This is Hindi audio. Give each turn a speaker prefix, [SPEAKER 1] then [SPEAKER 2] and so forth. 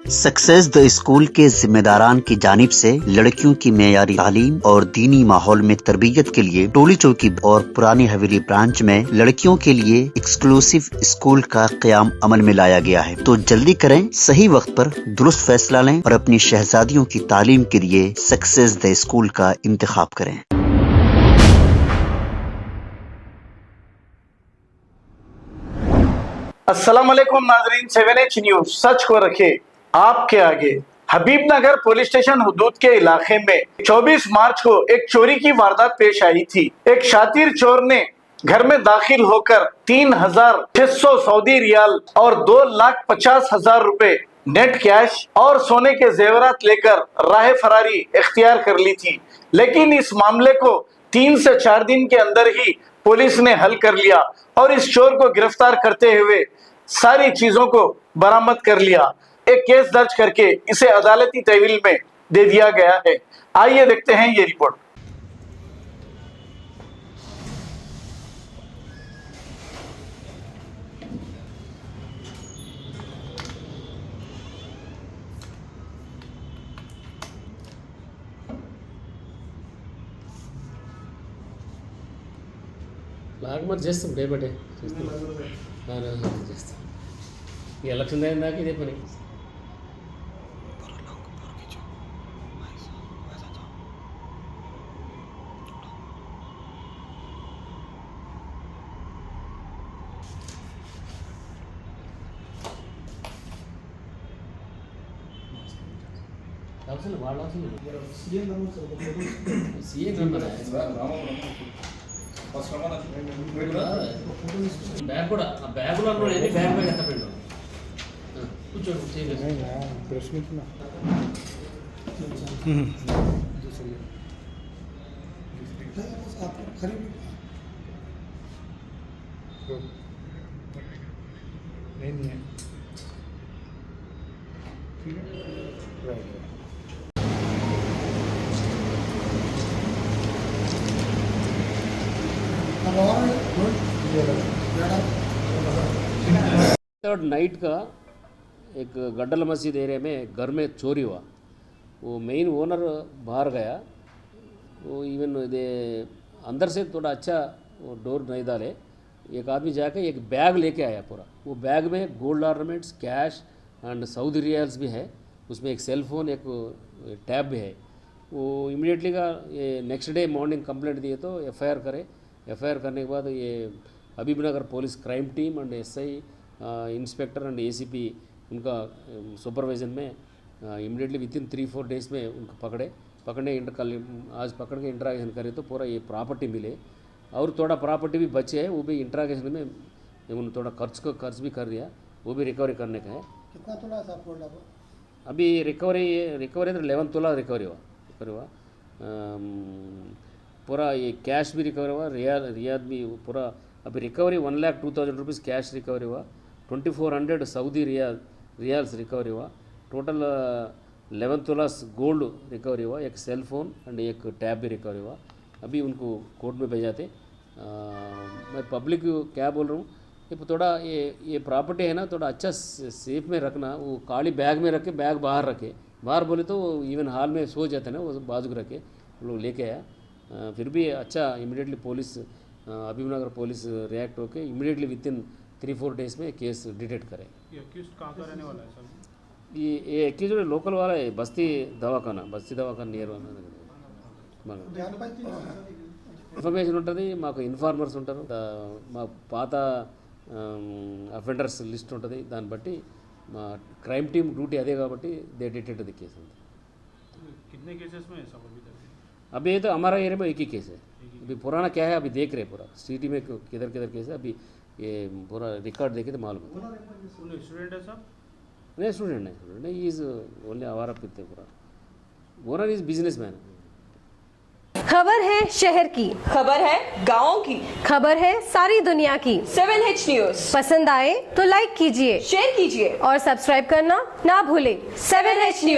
[SPEAKER 1] सक्सेस द स्कूल के जिम्मेदारान की जानिब से लड़कियों की मेयारी तालीम और दीनी माहौल में तरबियत के लिए टोली चौकी और पुरानी हवेली ब्रांच में लड़कियों के लिए एक्सक्लूसिव स्कूल का क़याम अमल में लाया गया है। तो जल्दी करें, सही वक्त पर दुरुस्त फैसला लें और अपनी शहजादियों की तालीम के लिए सक्सेस द स्कूल का इंतखाब करें।
[SPEAKER 2] अस्सलाम वालेकुम नाजरीन, 7H न्यूज सच को रखे आपके आगे। हबीबनगर पुलिस स्टेशन हुदूद के इलाके में 24 मार्च को एक चोरी की वारदात पेश आई थी। एक शातिर चोर ने घर में दाखिल होकर 3,600 सऊदी रियाल और 2,50,000 रुपए नेट कैश और सोने के जेवरात लेकर राह फरारी इख्तियार कर ली थी। लेकिन इस मामले को 3 से 4 दिन के अंदर ही पुलिस ने हल कर लिया और इस चोर को गिरफ्तार करते हुए सारी चीजों को बरामद कर लिया। एक केस दर्ज करके इसे अदालती तहवील में दे दिया गया है। आइए देखते हैं ये रिपोर्ट।
[SPEAKER 3] లాగమని చేస్తాం డే బై డే చేస్తాం ఈ ఎలక్షన్ అయిన దాకా ఇదే పని. అవసరం వాళ్ళ అవసరం సీఎం నెంబర్ బ్యాగ్ కూడా ఆ బ్యాగులో ఎన్ని బ్యాగ్ బ్యాగ్ ఎంత పెట్టు కూర్చోండి थर्ड नाइट का एक गड्डल मस्जिद एरिया में घर में चोरी हुआ। वो मेन ओनर बाहर गया, वो इवन दे अंदर से थोड़ा अच्छा वो डोर नहीं डाले। एक आदमी जाके एक बैग लेके आया पूरा। वो बैग में gold ornaments, cash and Saudi riyals भी है, उसमें एक सेल फोन, एक टैब भी है। वो इमीडिएटली का ये नेक्स्ट डे मॉर्निंग कंप्लेंट दिए तो एफआईआर करे। एफआईआर करने के बाद ये Habibnagar police crime team and SI inspector and ACP उनका सुपरविजन में इमीडिएटली विद इन 3-4 डेज में उनको पकड़ने कल आज पकड़ के इंट्रागेशन करे तो पूरा ये प्रॉपर्टी मिले और थोड़ा प्रॉपर्टी भी बचे है। वो भी इंट्रागेशन में उन्होंने थोड़ा खर्च भी कर दिया, वो भी रिकवरी करने का है।
[SPEAKER 4] कितना तोला था गोल्ड?
[SPEAKER 3] अभी रिकवरी तो 11 तोला रिकवरी हुआ। पूरा ये कैश भी रिकवर हुआ, रियाद भी पूरा। अभी रिकवरी 1,02,000 रुपीज़ कैश रिकवरी हुआ, 2,400 सऊदी रियाल्स रिकवरी हुआ, टोटल 11 तोलास गोल्ड रिकवरी हुआ, एक सेल फोन एंड एक टैब भी रिकवरी हुआ। अभी उनको कोर्ट में भेजाते। मैं पब्लिक को क्या बोल रहा हूँ कि थोड़ा ये प्रॉपर्टी है ना, थोड़ा अच्छा सेफ में रखना। वो काली बैग में रखे, बैग बाहर रखे। बाहर बोले तो इवन हाल में सो जाते ना, वो बाजू रखे लोग लेके आया। फिर भी अच्छा immediately police Habibnagar police react होकर इमीडिएटली विद इन 3-4 डेज में केस डिटेक्ट करे।
[SPEAKER 5] ये अक्यूज्ड कहाँ का रहने वाला है सर?
[SPEAKER 3] ये एक्चुअली लोकल वाला है, बस्ती दवाखाना नियर ఇన్ఫర్మేషన్ ఉంటుంది, మాకు ఇన్ఫార్మర్స్ ఉంటారు, మా పాత అఫెండర్స్ లిస్ట్ ఉంటుంది, దాన్ని బట్టి మా క్రైమ్ టీమ్ డ్యూటీ అదే కాబట్టి దే डिटेक्ट द केस।
[SPEAKER 5] कितने केसेस में है सब अभी तक?
[SPEAKER 3] अभी ये तो हमारा एरिया में एक ही केस है। अभी पुराना क्या है अभी देख रहे पूरा सिटी में किधर केस है। अभी ये पूरा रिकॉर्ड देखे तो मालूम।
[SPEAKER 5] स्टूडेंट है सब?
[SPEAKER 3] नहीं स्टूडेंट नहीं, इज ओनली आवारा पिते पूरा। Owner is business man.
[SPEAKER 6] खबर है शहर की,
[SPEAKER 7] खबर है गाँव की,
[SPEAKER 6] खबर है सारी दुनिया की।
[SPEAKER 7] 7H न्यूज
[SPEAKER 6] पसंद आए तो लाइक कीजिए,
[SPEAKER 7] शेयर कीजिए
[SPEAKER 6] और सब्सक्राइब करना ना भूलें।
[SPEAKER 7] 7H news.